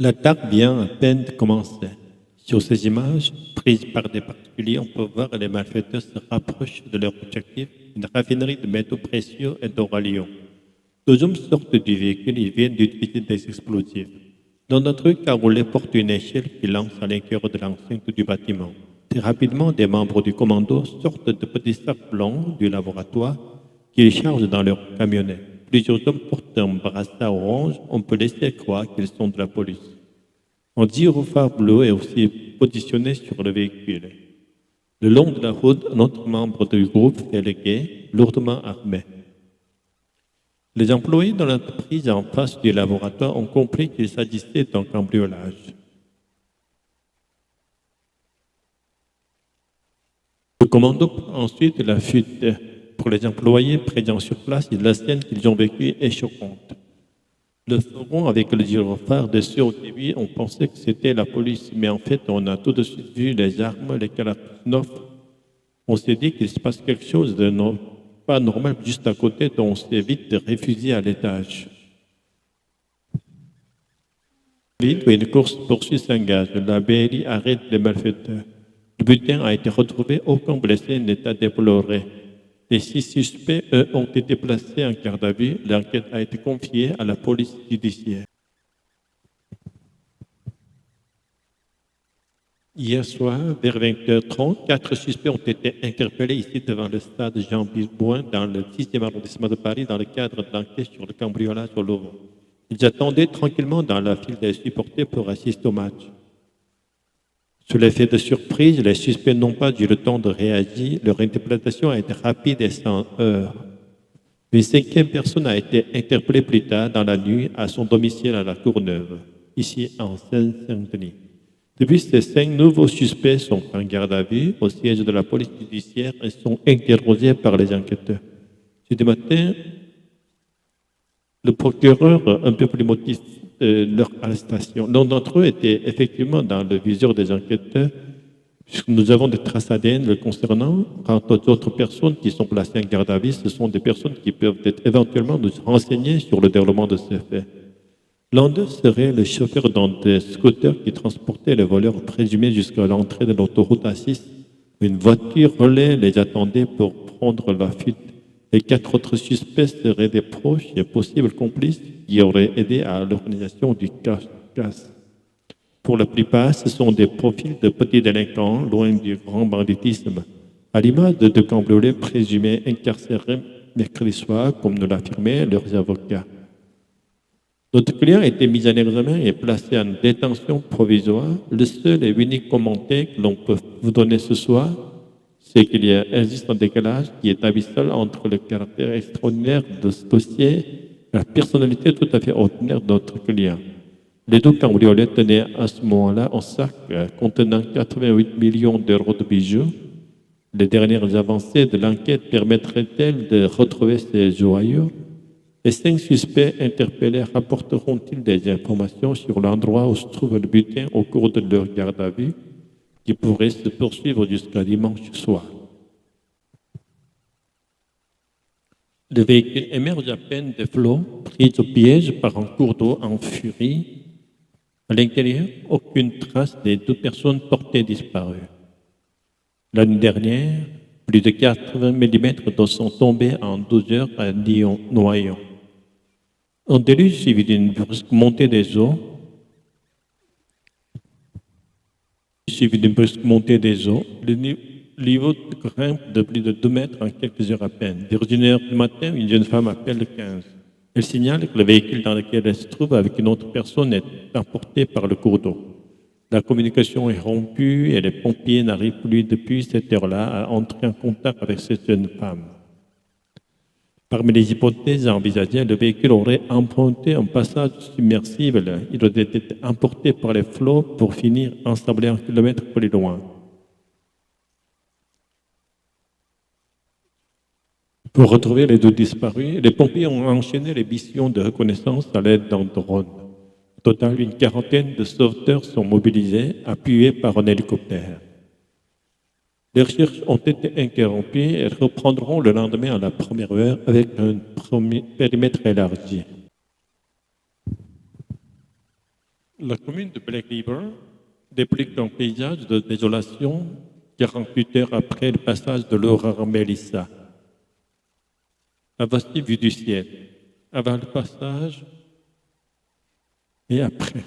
L'attaque vient à peine de commencer. Sur ces images, prises par des particuliers, on peut voir les malfaiteurs se rapprochent de leur objectif, une raffinerie de métaux précieux et d'oralium. Deux hommes sortent du véhicule et viennent d'utiliser des explosifs. Dans notre cabriolet porte une échelle qui lance à l'intérieur de l'enceinte du bâtiment. Très rapidement, des membres du commando sortent de petits sacs blancs du laboratoire qu'ils chargent dans leur camionnette. Plusieurs hommes portent un brassard orange. On peut laisser croire qu'ils sont de la police. Un gyrophare bleu est aussi positionné sur le véhicule. Le long de la route, un autre membre du groupe fait le guet, lourdement armé. Les employés de l'entreprise en face du laboratoire ont compris qu'il s'agissait d'un cambriolage. Le commando prend ensuite la fuite. Pour les employés présents sur place, la scène qu'ils ont vécue est choquante. Le front avec le gyrophare dessus au début, on pensait que c'était la police, mais en fait, on a tout de suite vu les armes, les Kalachnikov. On s'est dit qu'il se passe quelque chose de pas normal juste à côté, donc on s'est vite réfugié à l'étage. Vite, une course-poursuite s'engage. La BLI arrête les malfaiteurs. Le butin a été retrouvé, aucun blessé n'est à déplorer. Les 6 suspects, eux, ont été placés en garde à vue. L'enquête a été confiée à la police judiciaire. Hier soir, vers 20h30, 4 suspects ont été interpellés ici devant le stade Jean-Bisbouin dans le 6e arrondissement de Paris dans le cadre de l'enquête sur le cambriolage au Louvre. Ils attendaient tranquillement dans la file des supporters pour assister au match. Sous l'effet de surprise, les suspects n'ont pas eu le temps de réagir. Leur interpellation a été rapide et sans heurts. Une 5e personne a été interpellée plus tard dans la nuit à son domicile à la Courneuve, ici en Seine-Saint-Denis. Depuis, ces 5 nouveaux suspects sont en garde à vue au siège de la police judiciaire et sont interrogés par les enquêteurs. Ce matin, le procureur, un peu plus motif de leur arrestation. L'un d'entre eux était effectivement dans le viseur des enquêteurs, puisque nous avons des traces ADN le concernant. Quant aux autres personnes qui sont placées en garde à vue, ce sont des personnes qui peuvent être éventuellement nous renseigner sur le déroulement de ces faits. L'un d'eux serait le chauffeur d'un des scooters qui transportait les voleurs présumés jusqu'à l'entrée de l'autoroute A6. Une voiture relais les attendait pour prendre la fuite. Les 4 autres suspects seraient des proches et possibles complices qui auraient aidé à l'organisation du casse. Pour la plupart, ce sont des profils de petits délinquants, loin du grand banditisme. À l'image de deux cambriolés présumés incarcérés mercredi soir, comme nous l'affirmaient leurs avocats. Notre client a été mis en examen et placé en détention provisoire. Le seul et unique commentaire que l'on peut vous donner ce soir, c'est qu'il existe un décalage qui est abyssal entre le caractère extraordinaire de ce dossier et la personnalité tout à fait ordinaire de notre client. Les deux cambriolets tenaient à ce moment-là un sac contenant 88 millions d'euros de bijoux. Les dernières avancées de l'enquête permettraient-elles de retrouver ces joyaux? Les 5 suspects interpellés rapporteront-ils des informations sur l'endroit où se trouve le butin au cours de leur garde à vue, qui pourrait se poursuivre jusqu'à dimanche soir? Le véhicule émerge à peine des flots, pris au piège par un cours d'eau en furie. À l'intérieur, aucune trace des 2 personnes portées disparues. L'année dernière, plus de 80 mm d'eau sont tombés en 12 heures à Lyon-Noyon. Un déluge suivi d'une brusque montée des eaux, le niveau grimpe de plus de 2 mètres en quelques heures à peine. Vers 1h du matin, une jeune femme appelle le 15. Elle signale que le véhicule dans lequel elle se trouve avec une autre personne est emporté par le cours d'eau. La communication est rompue et les pompiers n'arrivent plus depuis cette heure-là à entrer en contact avec cette jeune femme. Parmi les hypothèses envisagées, le véhicule aurait emprunté un passage submersible. Il aurait été emporté par les flots pour finir ensablé un kilomètre plus loin. Pour retrouver les 2 disparus, les pompiers ont enchaîné les missions de reconnaissance à l'aide d'un drone. Au total, une 40aine de sauveteurs sont mobilisés, appuyés par un hélicoptère. Les recherches ont été interrompues et reprendront le lendemain à la première heure avec un périmètre élargi. La commune de Black River déplique un paysage de désolation 48 heures après le passage de l'aurore Mélissa. La voici vue du ciel, avant le passage et après.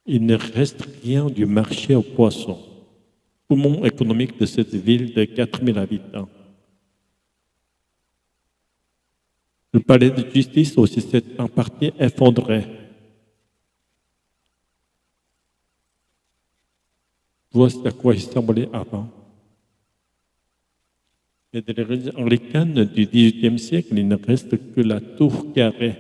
Il ne reste rien du marché aux poissons, poumon économique de cette ville de 4000 habitants. Le palais de justice aussi s'est en partie effondré. Voici à quoi il semblait avant. Et de l'église anglicane du XVIIIe siècle, il ne reste que la tour carrée.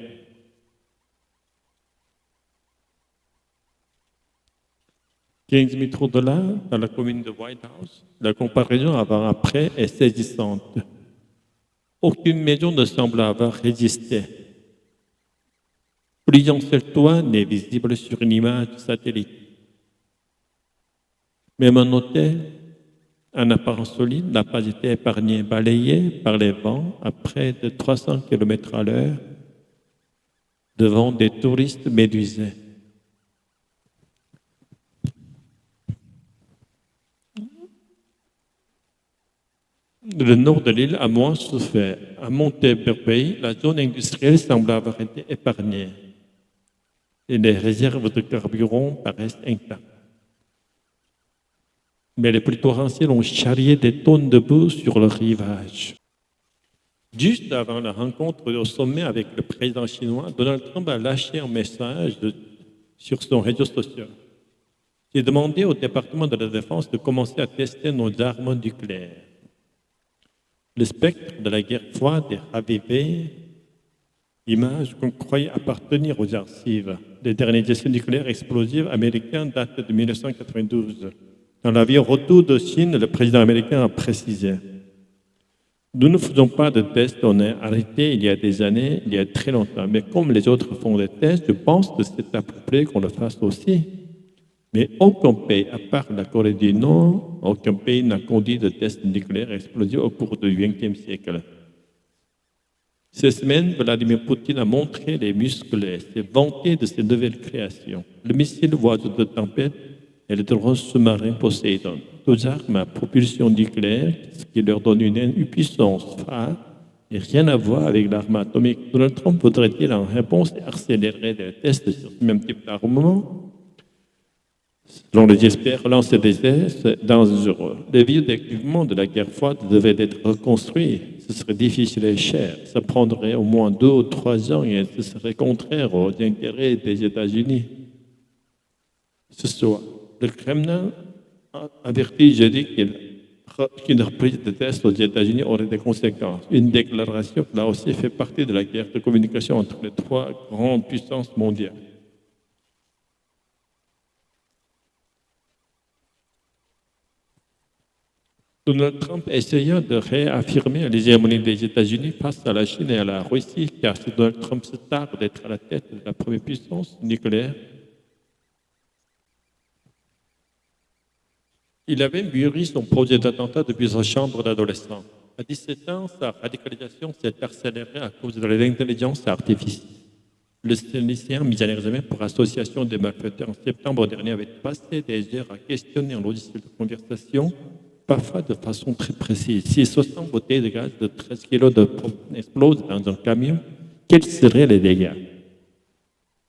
« 15 métros de là, dans la commune de Whitehouse, la comparaison avant-après est saisissante. Aucune maison ne semble avoir résisté. Plus d'un seul toit n'est visible sur une image satellite. Même un hôtel, en apparence solide, n'a pas été épargné, balayé par les vents à près de 300 km à l'heure devant des touristes médusés. Le nord de l'île a moins souffert. À Monteberpey, la zone industrielle semble avoir été épargnée et les réserves de carburant paraissent intactes. Mais les pluies torrentielles ont charrié des tonnes de boue sur le rivage. Juste avant la rencontre au sommet avec le président chinois, Donald Trump a lâché un message sur son réseau social. J'ai demandé au département de la Défense de commencer à tester nos armes nucléaires. Le spectre de la guerre froide est ravivé, image qu'on croyait appartenir aux archives. Les derniers essais nucléaires explosifs américains datent de 1992. Dans l'avion retour de Chine, le président américain a précisé: nous ne faisons pas de tests, on est arrêté il y a des années, il y a très longtemps. Mais comme les autres font des tests, je pense que c'est approprié qu'on le fasse aussi. Mais aucun pays, à part la Corée du Nord, aucun pays n'a conduit de tests nucléaires explosifs au cours du XXe siècle. Ces semaines, Vladimir Poutine a montré les muscles, s'est vanté de ses nouvelles créations. Le missile oiseau de tempête et le drone sous-marin Poseidon, deux armes à propulsion nucléaire, ce qui leur donne une puissance phare et rien à voir avec l'arme atomique. Donald Trump voudrait-il en réponse accélérer les tests sur ce même type d'armement? Selon les experts, lancer des tests dangereux. Les vieux équipements de la guerre froide devaient être reconstruits. Ce serait difficile et cher. Ça prendrait au moins 2 ou 3 ans et ce serait contraire aux intérêts des États-Unis. Ce soir, le Kremlin a averti jeudi qu'une reprise de tests aux États-Unis aurait des conséquences. Une déclaration qui, là aussi, fait partie de la guerre de communication entre les 3 grandes puissances mondiales. Donald Trump essayant de réaffirmer l'hégémonie des États-Unis face à la Chine et à la Russie, car si Donald Trump se tarde d'être à la tête de la première puissance nucléaire, il avait mûri son projet d'attentat depuis sa chambre d'adolescent. À 17 ans, sa radicalisation s'est accélérée à cause de l'intelligence artificielle. Le lycéen mis en examen pour association de malfaiteurs en septembre dernier avait passé des heures à questionner un logiciel de conversation, parfois de façon très précise. Si 60 bouteilles de gaz de 13 kg de propane explosent dans un camion, quels seraient les dégâts?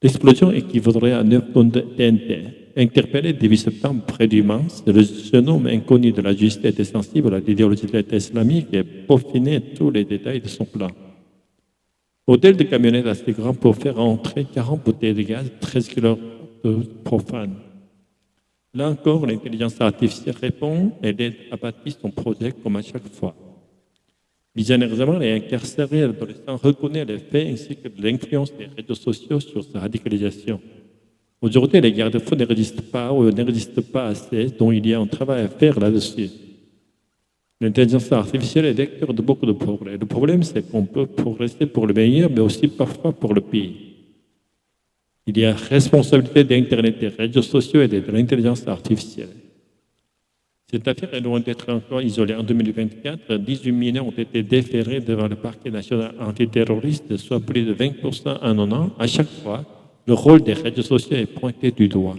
L'explosion équivaudrait à 9 tonnes de TNT. Interpellé début septembre près du Mans, le jeune homme inconnu de la justice était sensible à l'idéologie de l'État islamique et peaufinait tous les détails de son plan. Modèle de camionnette assez grand pour faire entrer 40 bouteilles de gaz, 13 kg de propane. Là encore, l'intelligence artificielle répond et l'aide à bâtir son projet comme à chaque fois. Mis en examen et incarcéré, l'adolescent reconnaît les faits ainsi que l'influence des réseaux sociaux sur sa radicalisation. Aujourd'hui, les garde-fous ne résistent pas ou ne résistent pas assez, donc il y a un travail à faire là-dessus. L'intelligence artificielle est vecteur de beaucoup de progrès. Le problème, c'est qu'on peut progresser pour le meilleur, mais aussi parfois pour le pire. Il y a responsabilité d'Internet, des réseaux sociaux et de l'intelligence artificielle. Cette affaire est loin d'être encore isolée. En 2024, 18 mineurs ont été déférés devant le parquet national antiterroriste, soit plus de 20% en un an. À chaque fois, le rôle des réseaux sociaux est pointé du doigt.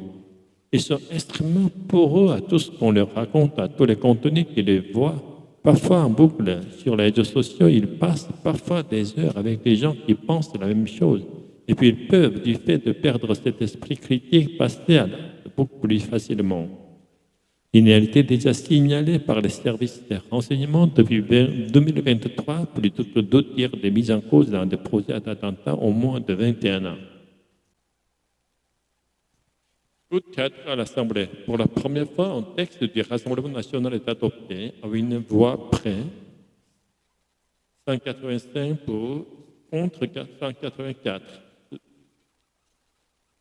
Ils sont extrêmement poreux à tout ce qu'on leur raconte, à tous les contenus qu'ils les voient. Parfois en boucle sur les réseaux sociaux, ils passent parfois des heures avec des gens qui pensent la même chose. Et puis ils peuvent, du fait de perdre cet esprit critique, passer à l'acte beaucoup plus facilement. Il a été déjà signalé par les services de renseignement depuis 2023, plutôt que 2 tiers des mises en cause dans des projets d'attentats en moins de 21 ans. Coup 4 à l'Assemblée. Pour la première fois, un texte du Rassemblement national est adopté à une voix près, 185 pour, contre 484.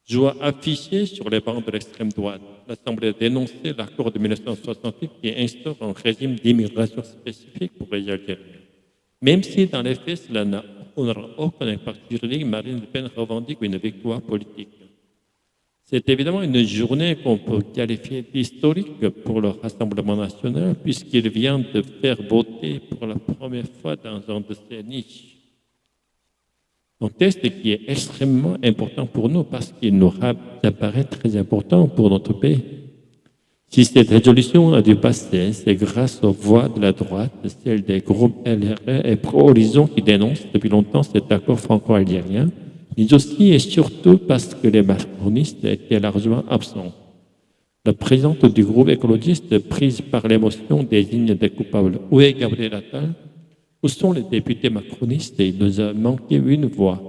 Joie affichée sur les bancs de l'extrême droite. L'Assemblée a dénoncé l'accord de 1968 qui instaure un régime d'immigration spécifique pour les Algériens. Même si dans les faits, cela n'aura aucun impact juridique, Marine Le Pen revendique une victoire politique. C'est évidemment une journée qu'on peut qualifier d'historique pour le Rassemblement national, puisqu'il vient de faire voter pour la première fois dans un de ses niches. Un texte qui est extrêmement important pour nous parce qu'il nous apparaît très important pour notre pays. Si cette résolution a dû passer, c'est grâce aux voix de la droite, celles des groupes LRE et Pro-Horizon qui dénoncent depuis longtemps cet accord franco-algérien, mais aussi et surtout parce que les macronistes étaient largement absents. La présidente du groupe écologiste, prise par l'émotion, désigne des coupables. Où est Gabriel Attal? Où sont les députés macronistes? Il nous a manqué une voix.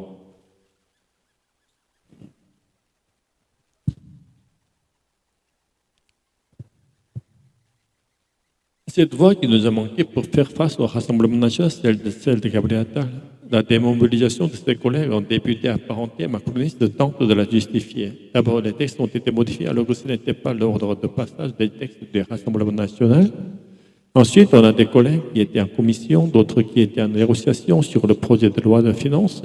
Cette voix qui nous a manqué pour faire face au Rassemblement national, celle de Gabriel Attal. La démobilisation de ses collègues en députés apparentés macronistes tente de la justifier. D'abord, les textes ont été modifiés alors que ce n'était pas l'ordre de passage des textes du Rassemblement national. Ensuite, on a des collègues qui étaient en commission, d'autres qui étaient en négociation sur le projet de loi de finances.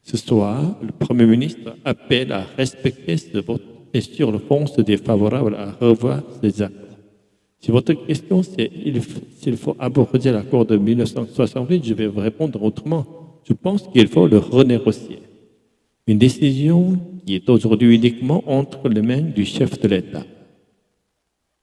Ce soir, le Premier ministre appelle à respecter ce vote et sur le fond, se dit favorable à revoir ces actes. Si votre question c'est s'il faut aborder l'accord de 1968, je vais vous répondre autrement. Je pense qu'il faut le renégocier. Une décision qui est aujourd'hui uniquement entre les mains du chef de l'État.